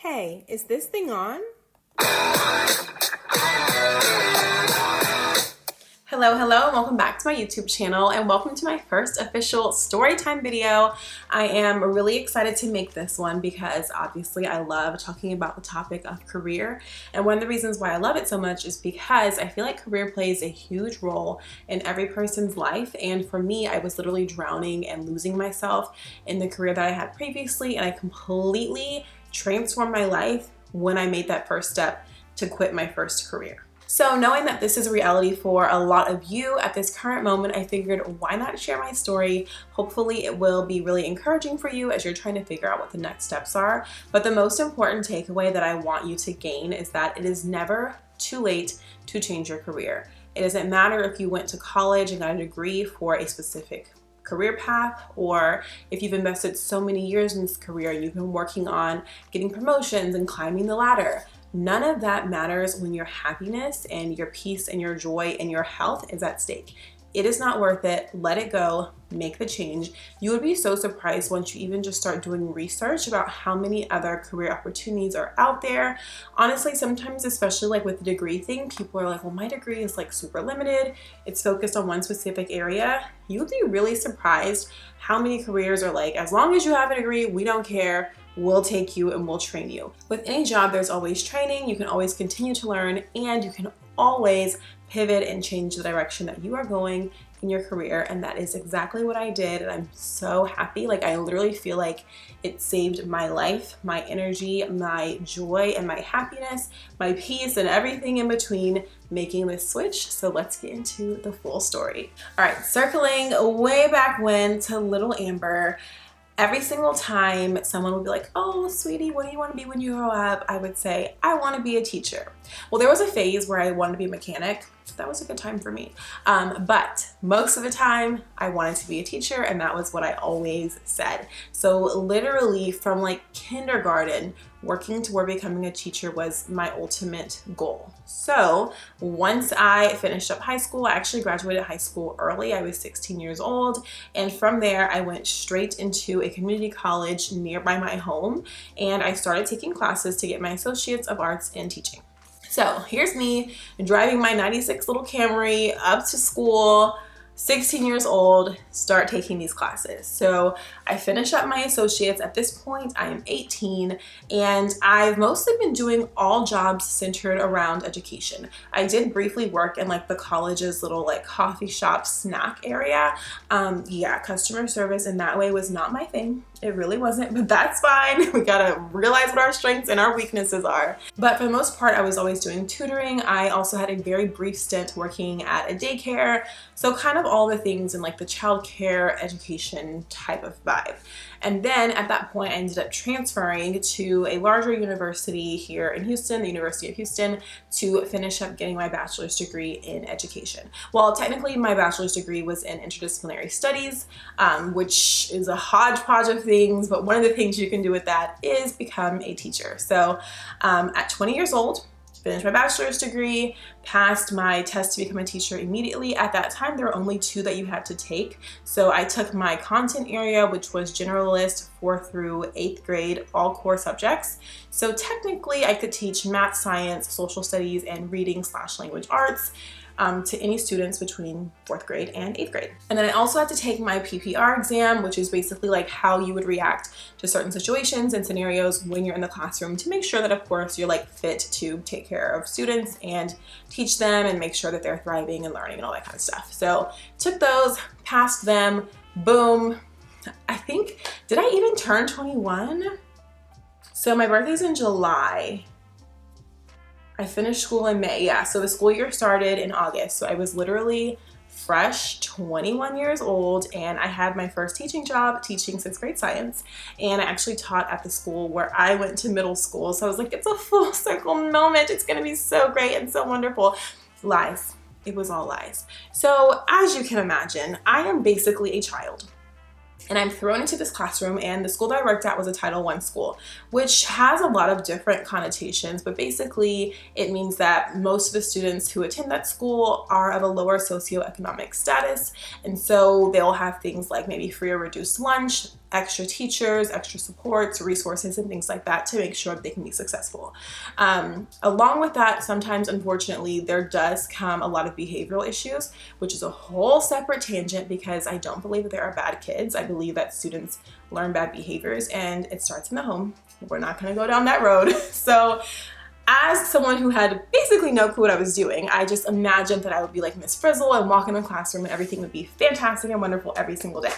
Hey, is this thing on? Hello, welcome back to my YouTube channel and welcome to my first official storytime video. I am really excited to make this one because obviously I love talking about the topic of career, and one of the reasons why I love it so much is because I feel like career plays a huge role in every person's life, and for me I was literally drowning and losing myself in the career that I had previously, and I completely transformed my life when I made that first step to quit my first career. So knowing that this is a reality for a lot of you at this current moment, I figured why not share my story. Hopefully it will be really encouraging for you as you're trying to figure out what the next steps are. But the most important takeaway that I want you to gain is that it is never too late to change your career. It doesn't matter if you went to college and got a degree for a specific career path, or if you've invested so many years in this career and you've been working on getting promotions and climbing the ladder. None of that matters when your happiness and your peace and your joy and your health is at stake. It is not worth it. Let it go. Make the change. You would be so surprised once you even just start doing research about how many other career opportunities are out there. Honestly, sometimes, especially like with the degree thing, people are like, well, my degree is like super limited. It's focused on one specific area. You would be really surprised how many careers are like, as long as you have a degree, we don't care. We'll take you and we'll train you. With any job, there's always training. You can always continue to learn, and you can always pivot and change the direction that you are going in your career. And that is exactly what I did. And I'm so happy. Like, I literally feel like it saved my life, my energy, my joy, and my happiness, my peace, and everything in between making this switch. So let's get into the full story. All right, circling way back when to little Amber. Every single time someone would be like, oh, sweetie, what do you want to be when you grow up? I would say, I want to be a teacher. Well, there was a phase where I wanted to be a mechanic. That was a good time for me. But most of the time I wanted to be a teacher, and that was what I always said. So literally from like kindergarten, working toward becoming a teacher was my ultimate goal. So once I finished up high school, I actually graduated high school early. I was 16 years old. And from there, I went straight into a community college nearby my home. And I started taking classes to get my Associates of Arts in Teaching. So here's me driving my 96 little Camry up to school, 16 years old, start taking these classes. So I finish up my associates. At this point, I am 18, and I've mostly been doing all jobs centered around education. I did briefly work in like the college's little like coffee shop snack area. Yeah, customer service in that way was not my thing. It really wasn't, but that's fine. We gotta realize what our strengths and our weaknesses are. But for the most part, I was always doing tutoring. I also had a very brief stint working at a daycare. So kind of all the things in like the childcare education type of vibe. And then at that point, I ended up transferring to a larger university here in Houston, the University of Houston, to finish up getting my bachelor's degree in education. Well, technically my bachelor's degree was in interdisciplinary studies, which is a hodgepodge of things, but one of the things you can do with that is become a teacher. So at 20 years old, finished my bachelor's degree, passed my test to become a teacher immediately. At that time, there were only 2 that you had to take. So I took my content area, which was generalist 4th through 8th grade, all core subjects. So technically I could teach math, science, social studies, and reading/language arts to any students between 4th grade and 8th grade. And then I also had to take my PPR exam, which is basically like how you would react to certain situations and scenarios when you're in the classroom, to make sure that of course you're like fit to take care of students and teach them and make sure that they're thriving and learning and all that kind of stuff. So took those, passed them, boom. I think, did I even turn 21? So my birthday's in July. I finished school in May, yeah, so the school year started in August. So I was literally fresh, 21 years old, and I had my first teaching job teaching 6th grade science. And I actually taught at the school where I went to middle school. So I was like, it's a full circle moment. It's gonna be so great and so wonderful. Lies, it was all lies. So as you can imagine, I am basically a child. And I'm thrown into this classroom, and the school that I worked at was a Title I school, which has a lot of different connotations, but basically it means that most of the students who attend that school are of a lower socioeconomic status, and so they'll have things like maybe free or reduced lunch, extra teachers, extra supports, resources, and things like that to make sure that they can be successful. Along with that, sometimes, unfortunately, there does come a lot of behavioral issues, which is a whole separate tangent because I don't believe that there are bad kids. I believe that students learn bad behaviors and it starts in the home. We're not going to go down that road. So as someone who had basically no clue what I was doing, I just imagined that I would be like Miss Frizzle and walk in the classroom and everything would be fantastic and wonderful every single day.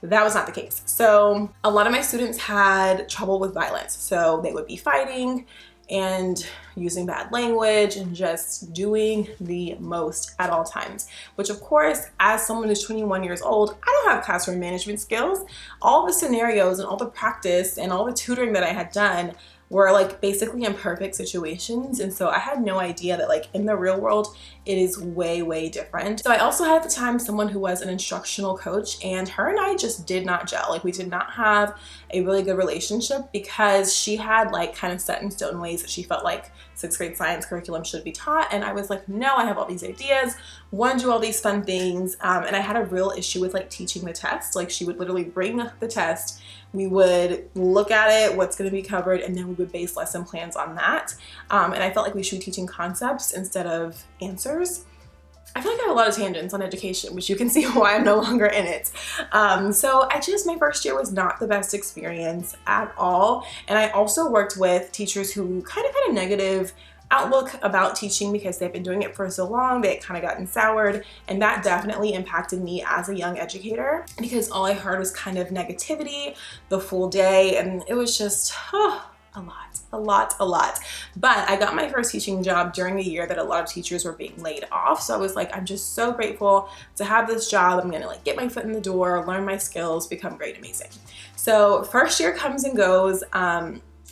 That was not the case. So a lot of my students had trouble with violence. So they would be fighting and using bad language and just doing the most at all times, which of course, as someone who's 21 years old, I don't have classroom management skills. All the scenarios and all the practice and all the tutoring that I had done were like basically imperfect situations. And so I had no idea that like in the real world, it is way, way different. So I also had at the time someone who was an instructional coach, and her and I just did not gel. Like we did not have a really good relationship because she had like kind of set in stone ways that she felt like 6th grade science curriculum should be taught. And I was like, no, I have all these ideas, want to do all these fun things. And I had a real issue with like teaching the test. Like she would literally bring the test, we would look at it, what's going to be covered, and then we would base lesson plans on that. And I felt like we should be teaching concepts instead of answers. I feel like I have a lot of tangents on education, which you can see why I'm no longer in it. So my first year was not the best experience at all. And I also worked with teachers who kind of had a negative outlook about teaching because they've been doing it for so long, they had kind of gotten soured, and that definitely impacted me as a young educator because all I heard was kind of negativity the full day, and it was just a lot. But I got my first teaching job during the year that a lot of teachers were being laid off, so I was like, I'm just so grateful to have this job. I'm gonna like get my foot in the door, learn my skills, become great, amazing. So first year comes and goes.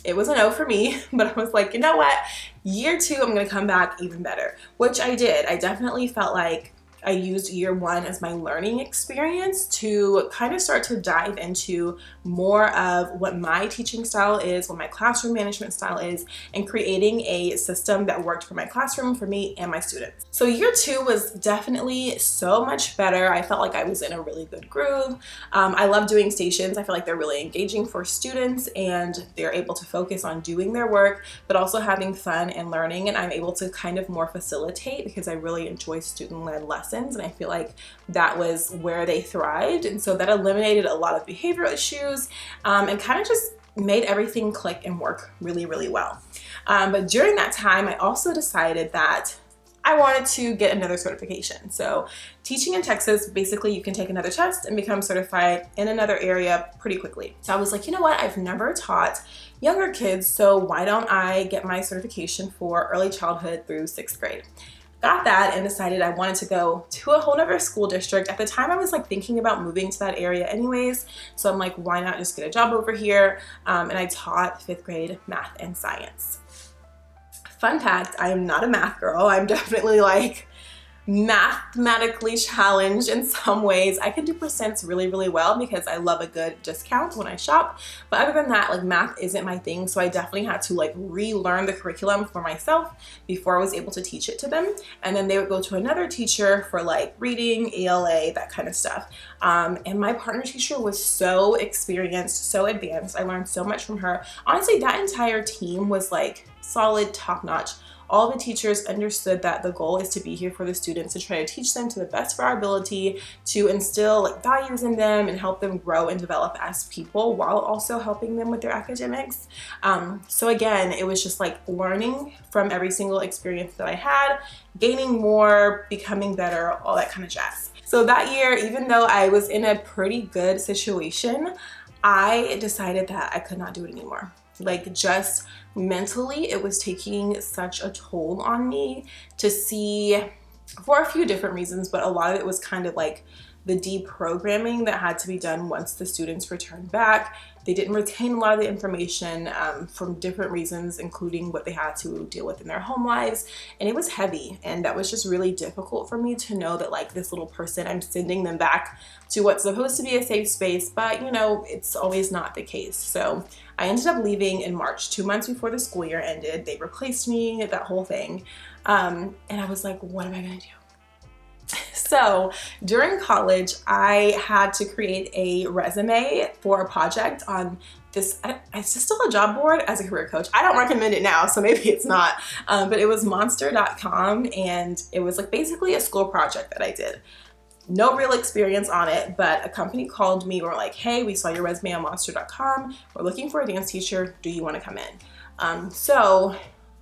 It was a no for me, but I was like, you know what? Year 2, I'm gonna come back even better, which I did. I definitely felt like I used year 1 as my learning experience to kind of start to dive into more of what my teaching style is, what my classroom management style is, and creating a system that worked for my classroom, for me, and my students. So year 2 was definitely so much better. I felt like I was in a really good groove. I love doing stations. I feel like they're really engaging for students and they're able to focus on doing their work, but also having fun and learning. And I'm able to kind of more facilitate because I really enjoy student-led lessons. And I feel like that was where they thrived. And so that eliminated a lot of behavioral issues and kind of just made everything click and work really, really well. But during that time, I also decided that I wanted to get another certification. So teaching in Texas, basically you can take another test and become certified in another area pretty quickly. So I was like, you know what? I've never taught younger kids, so why don't I get my certification for early childhood through 6th grade? Got that and decided I wanted to go to a whole nother school district. At the time I was like thinking about moving to that area anyways. So I'm like, why not just get a job over here? And I taught 5th grade math and science. Fun fact, I am not a math girl. I'm definitely like mathematically challenged in some ways. I can do percents really, really well because I love a good discount when I shop. But other than that, like math isn't my thing. So I definitely had to like relearn the curriculum for myself before I was able to teach it to them. And then they would go to another teacher for like reading, ELA, that kind of stuff. And my partner teacher was so experienced, so advanced. I learned so much from her. Honestly, that entire team was like solid, top-notch. All the teachers understood that the goal is to be here for the students, to try to teach them to the best of our ability, to instill like values in them and help them grow and develop as people while also helping them with their academics. So again, it was just like learning from every single experience that I had, gaining more, becoming better, all that kind of jazz. So that year, even though I was in a pretty good situation, I decided that I could not do it anymore. Like just mentally, it was taking such a toll on me to see, for a few different reasons, but a lot of it was kind of like the deprogramming that had to be done once the students returned back. They didn't retain a lot of the information from different reasons, including what they had to deal with in their home lives. And it was heavy. And that was just really difficult for me to know that like this little person, I'm sending them back to what's supposed to be a safe space, but you know, it's always not the case. So I ended up leaving in March, 2 months before the school year ended. They replaced me, that whole thing. And I was like, what am I gonna do? So during college, I had to create a resume for a project on this, it's just still a job board as a career coach. I don't recommend it now, so maybe it's not, but it was monster.com, and it was like basically a school project that I did. No real experience on it, but a company called me, were like, hey, we saw your resume on monster.com. We're looking for a dance teacher. Do you want to come in? So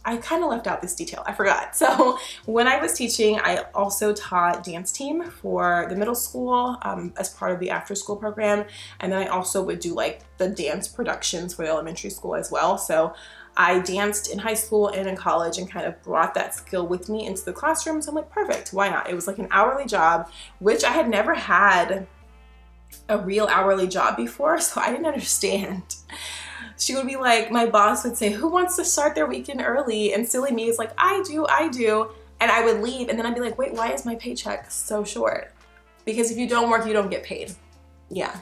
I kind of left out this detail. I forgot. So when I was teaching, I also taught dance team for the middle school as part of the after school program. And then I also would do like the dance productions for the elementary school as well. So I danced in high school and in college and kind of brought that skill with me into the classroom. So I'm like, perfect, why not? It was like an hourly job, which I had never had a real hourly job before, so I didn't understand. She would be like, my boss would say, who wants to start their weekend early? And silly me is like, I do. And I would leave, and then I'd be like, wait, why is my paycheck so short? Because if you don't work, you don't get paid. Yeah.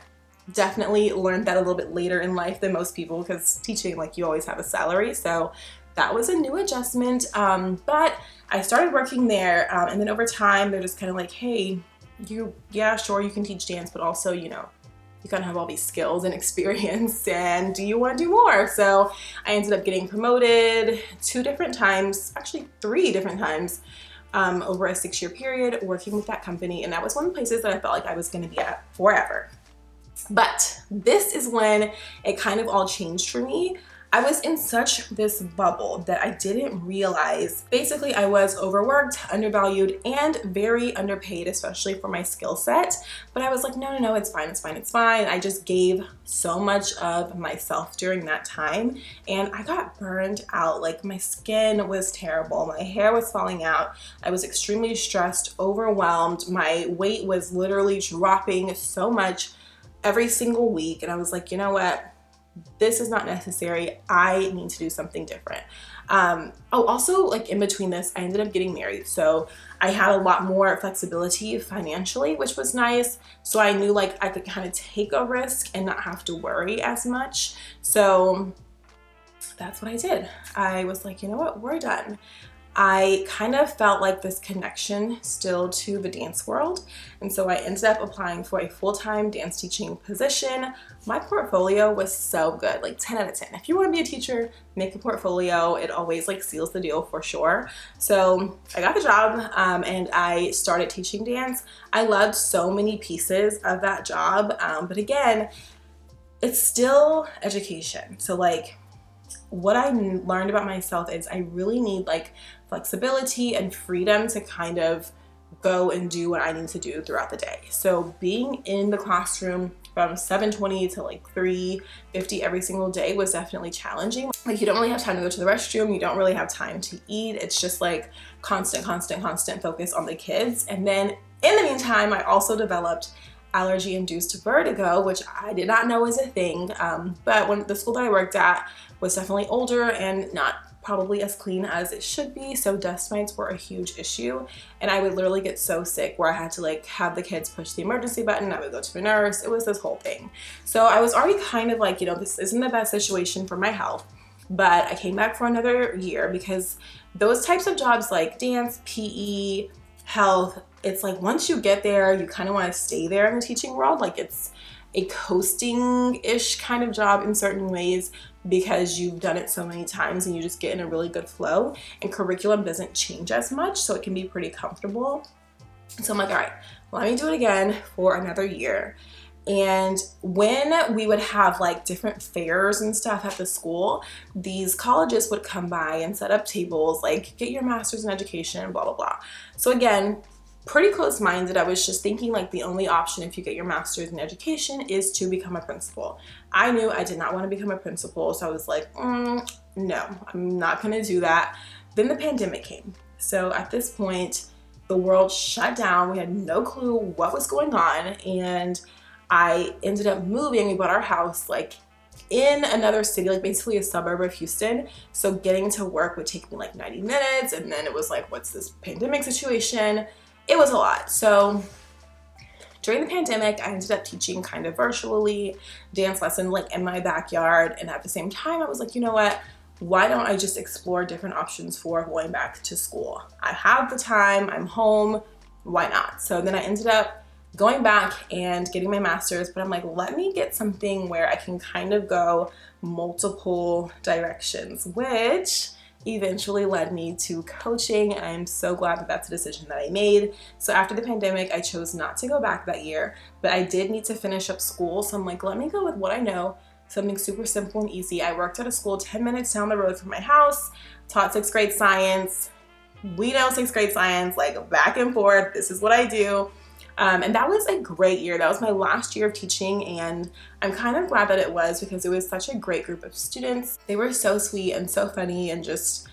Definitely learned that a little bit later in life than most people, because teaching, like, you always have a salary. So that was a new adjustment. But I started working there, and then over time, they're just kind of like, hey, yeah, sure, you can teach dance, but also, you know, you kind of have all these skills and experience, and do you want to do more? So I ended up getting promoted 2 different times, actually 3 different times, over a 6-year period working with that company. And that was one of the places that I felt like I was going to be at forever. But this is when it kind of all changed for me. I was in such this bubble that I didn't realize, basically I was overworked, undervalued, and very underpaid, especially for my skill set. But I was like, no, it's fine, it's fine, it's fine. I just gave so much of myself during that time, and I got burned out. Like, my skin was terrible, my hair was falling out, I was extremely stressed, overwhelmed, my weight was literally dropping so much every single week, and I was like, you know what? This is not necessary. I need to do something different. Also, like, in between this, I ended up getting married. So I had a lot more flexibility financially, which was nice. So I knew like I could kind of take a risk and not have to worry as much. So that's what I did. I was like, you know what, we're done. I kind of felt like this connection still to the dance world. And so I ended up applying for a full-time dance teaching position. My portfolio was so good, like 10 out of 10. If you want to be a teacher, make a portfolio. It always like seals the deal for sure. So I got the job and I started teaching dance. I loved so many pieces of that job. But again, it's still education. So like, what I learned about myself is I really need like flexibility and freedom to kind of go and do what I need to do throughout the day. So being in the classroom from 7:20 to like 3:50 every single day was definitely challenging. Like, you don't really have time to go to the restroom. You don't really have time to eat. It's just like constant focus on the kids. And then in the meantime, I also developed allergy-induced vertigo, which I did not know was a thing. But when the school that I worked at was definitely older and not probably as clean as it should be, so dust mites were a huge issue, and I would literally get so sick where I had to like have the kids push the emergency button. I would go to a nurse. It was this whole thing. So I was already kind of like, you know, this isn't the best situation for my health, but I came back for another year because those types of jobs like dance, PE, health, it's like once you get there, you kind of want to stay there in the teaching world. Like, it's a coasting-ish kind of job in certain ways because you've done it so many times and you just get in a really good flow, and curriculum doesn't change as much, so it can be pretty comfortable. So I'm like, all right, let me do it again for another year. And when we would have like different fairs and stuff at the school, these colleges would come by and set up tables like, get your master's in education, blah, blah, blah. So again, pretty close-minded. I was just thinking like the only option if you get your master's in education is to become a principal. I knew I did not want to become a principal, so I was like, no, I'm not going to do that. Then the pandemic came. So at this point, the world shut down. We had no clue what was going on, and I ended up moving. We bought our house like in another city, like basically a suburb of Houston. So getting to work would take me like 90 minutes, and then it was like, what's this pandemic situation? It was a lot. So during the pandemic, I ended up teaching kind of virtually, dance lesson like in my backyard. And at the same time, I was like, you know what? Why don't I just explore different options for going back to school? I have the time, I'm home, why not? So then I ended up going back and getting my master's, but I'm like, let me get something where I can kind of go multiple directions, which eventually led me to coaching. And I'm so glad that that's a decision that I made. So after the pandemic, I chose not to go back that year, but I did need to finish up school. So I'm like, let me go with what I know, something super simple and easy. I worked at a school 10 minutes down the road from my house, taught 6th grade science. We know 6th grade science, like back and forth. This is what I do. And that was a great year. That was my last year of teaching, and I'm kind of glad that it was because it was such a great group of students. They were so sweet and so funny, and just,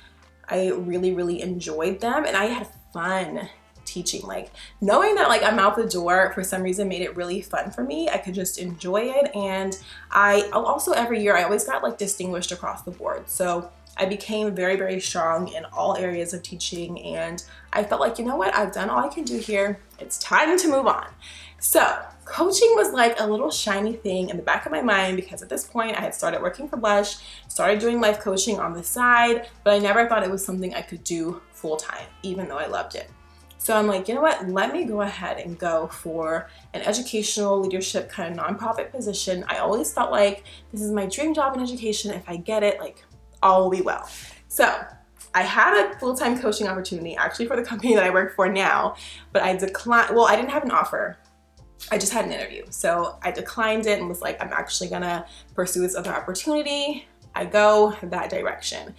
I really, really enjoyed them, and I had fun teaching. Like, knowing that like I'm out the door for some reason made it really fun for me. I could just enjoy it, and I also every year I always got like distinguished across the board. So I became very, very strong in all areas of teaching, and I felt like, you know what, I've done all I can do here. It's time to move on. So coaching was like a little shiny thing in the back of my mind because at this point I had started working for Blush, started doing life coaching on the side, but I never thought it was something I could do full time, even though I loved it. So I'm like, you know what, let me go ahead and go for an educational leadership kind of nonprofit position. I always felt like this is my dream job in education. If I get it, like, all will be well. So I had a full-time coaching opportunity actually for the company that I work for now, but I declined. Well, I didn't have an offer. I just had an interview. So I declined it and was like, I'm actually gonna pursue this other opportunity. I go that direction.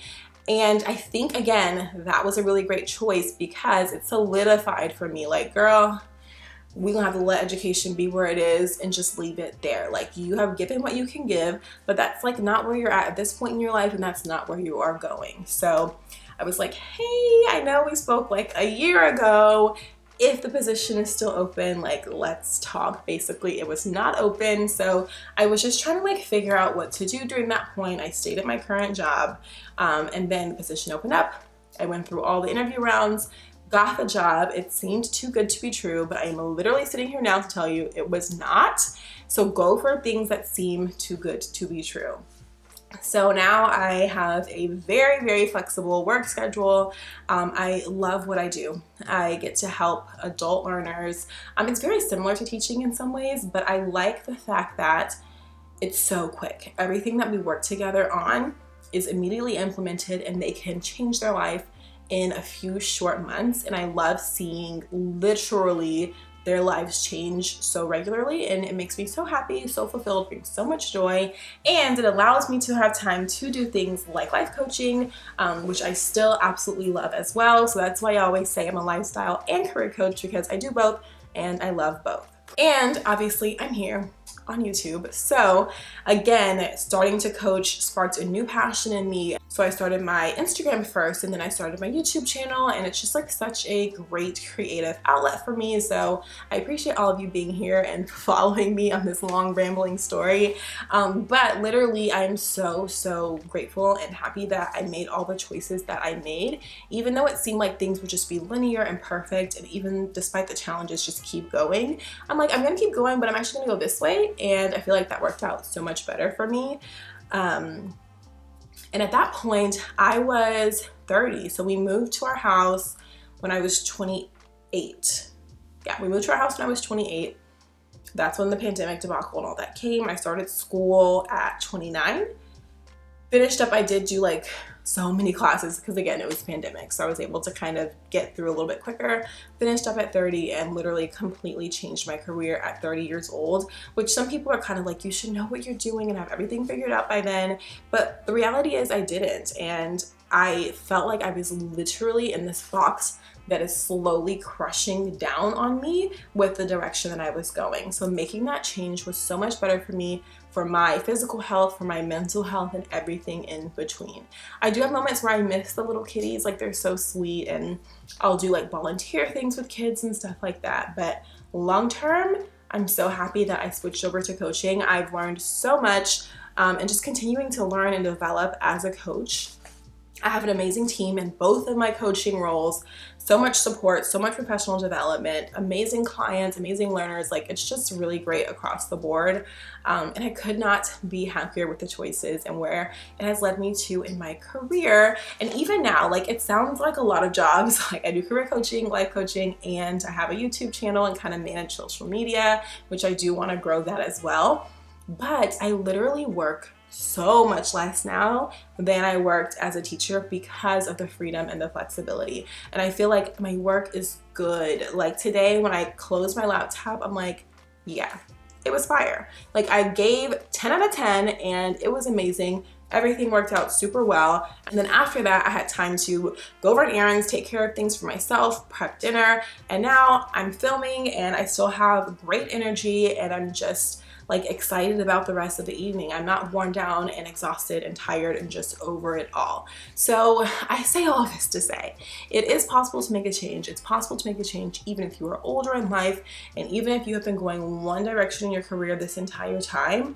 And I think, again, that was a really great choice because it solidified for me, like, girl, we gonna have to let education be where it is and just leave it there. Like, you have given what you can give, but that's like not where you're at this point in your life, and that's not where you are going. So I was like, hey, I know we spoke like a year ago. If the position is still open, like, let's talk. Basically, it was not open. So I was just trying to like figure out what to do during that point. I stayed at my current job, and then the position opened up. I went through all the interview rounds, got the job. It seemed too good to be true, but I'm literally sitting here now to tell you it was not. So go for things that seem too good to be true. So now I have a very, very flexible work schedule. I love what I do. I get to help adult learners. It's very similar to teaching in some ways, but I like the fact that it's so quick. Everything that we work together on is immediately implemented, and they can change their life in a few short months. And I love seeing literally their lives change so regularly, and it makes me so happy, so fulfilled, brings so much joy, and it allows me to have time to do things like life coaching, which I still absolutely love as well. So that's why I always say I'm a lifestyle and career coach, because I do both and I love both. And obviously I'm here on YouTube. So again, starting to coach sparked a new passion in me. So I started my Instagram first, and then I started my YouTube channel, and it's just like such a great creative outlet for me. So I appreciate all of you being here and following me on this long rambling story. But literally I'm so grateful and happy that I made all the choices that I made, even though it seemed like things would just be linear and perfect. And even despite the challenges, just keep going. I'm like, I'm gonna keep going, but I'm actually gonna go this way. And I feel like that worked out so much better for me. And at that point, I was 30. So we moved to our house when I was 28. Yeah, we moved to our house when I was 28. That's when the pandemic debacle and all that came. I started school at 29. Finished up, I did do like so many classes because again, it was pandemic. So I was able to kind of get through a little bit quicker. Finished up at 30 and literally completely changed my career at 30 years old, which some people are kind of like, you should know what you're doing and have everything figured out by then. But the reality is I didn't. And I felt like I was literally in this box that is slowly crushing down on me with the direction that I was going. So making that change was so much better for me, for my physical health, for my mental health, and everything in between. I do have moments where I miss the little kitties, like they're so sweet, and I'll do like volunteer things with kids and stuff like that. But long term, I'm so happy that I switched over to coaching. I've learned so much, and just continuing to learn and develop as a coach I have an amazing team in both of my coaching roles, so much support, so much professional development, amazing clients, amazing learners. Like, it's just really great across the board. And I could not be happier with the choices and where it has led me to in my career. And even now, like, it sounds like a lot of jobs. Like, I do career coaching, life coaching, and I have a YouTube channel and kind of manage social media, which I do want to grow that as well. But I literally work so much less now than I worked as a teacher because of the freedom and the flexibility. And I feel like my work is good. Like, today when I closed my laptop, I'm like, yeah, it was fire. Like, I gave 10 out of 10 and it was amazing. Everything worked out super well. And then after that, I had time to go run errands, take care of things for myself, prep dinner. And now I'm filming and I still have great energy and I'm just like excited about the rest of the evening. I'm not worn down and exhausted and tired and just over it all. So I say all of this to say, it is possible to make a change. It's possible to make a change even if you are older in life and even if you have been going one direction in your career this entire time.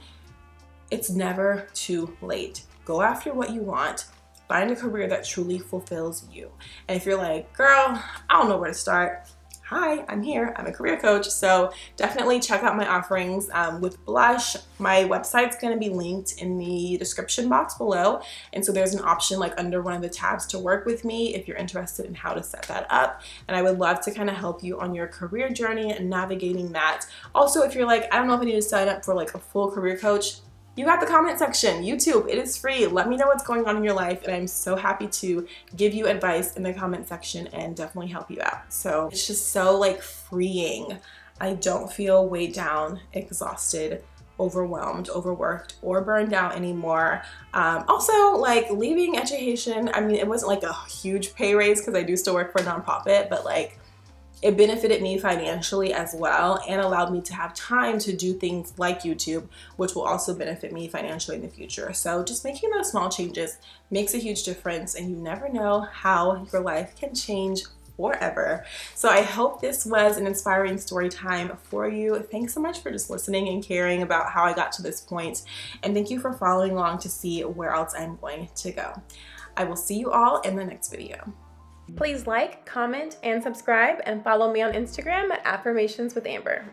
It's never too late. Go after what you want. Find a career that truly fulfills you. And if you're like, girl, I don't know where to start. Hi, I'm here. I'm a career coach. So definitely check out my offerings with Blush. My website's going to be linked in the description box below. And so there's an option like under one of the tabs to work with me if you're interested in how to set that up. And I would love to kind of help you on your career journey and navigating that. Also, if you're like, I don't know if I need to sign up for like a full career coach, you got the comment section, YouTube, it is free. Let me know what's going on in your life and I'm so happy to give you advice in the comment section and definitely help you out. So it's just so like freeing. I don't feel weighed down, exhausted, overwhelmed, overworked, or burned out anymore. Also, like leaving education, I mean, it wasn't like a huge pay raise because I do still work for a nonprofit, but like it benefited me financially as well and allowed me to have time to do things like YouTube, which will also benefit me financially in the future. So just making those small changes makes a huge difference and you never know how your life can change forever. So I hope this was an inspiring story time for you. Thanks so much for just listening and caring about how I got to this point. And thank you for following along to see where else I'm going to go. I will see you all in the next video. Please like, comment, and subscribe, and follow me on Instagram at Affirmations with Amber.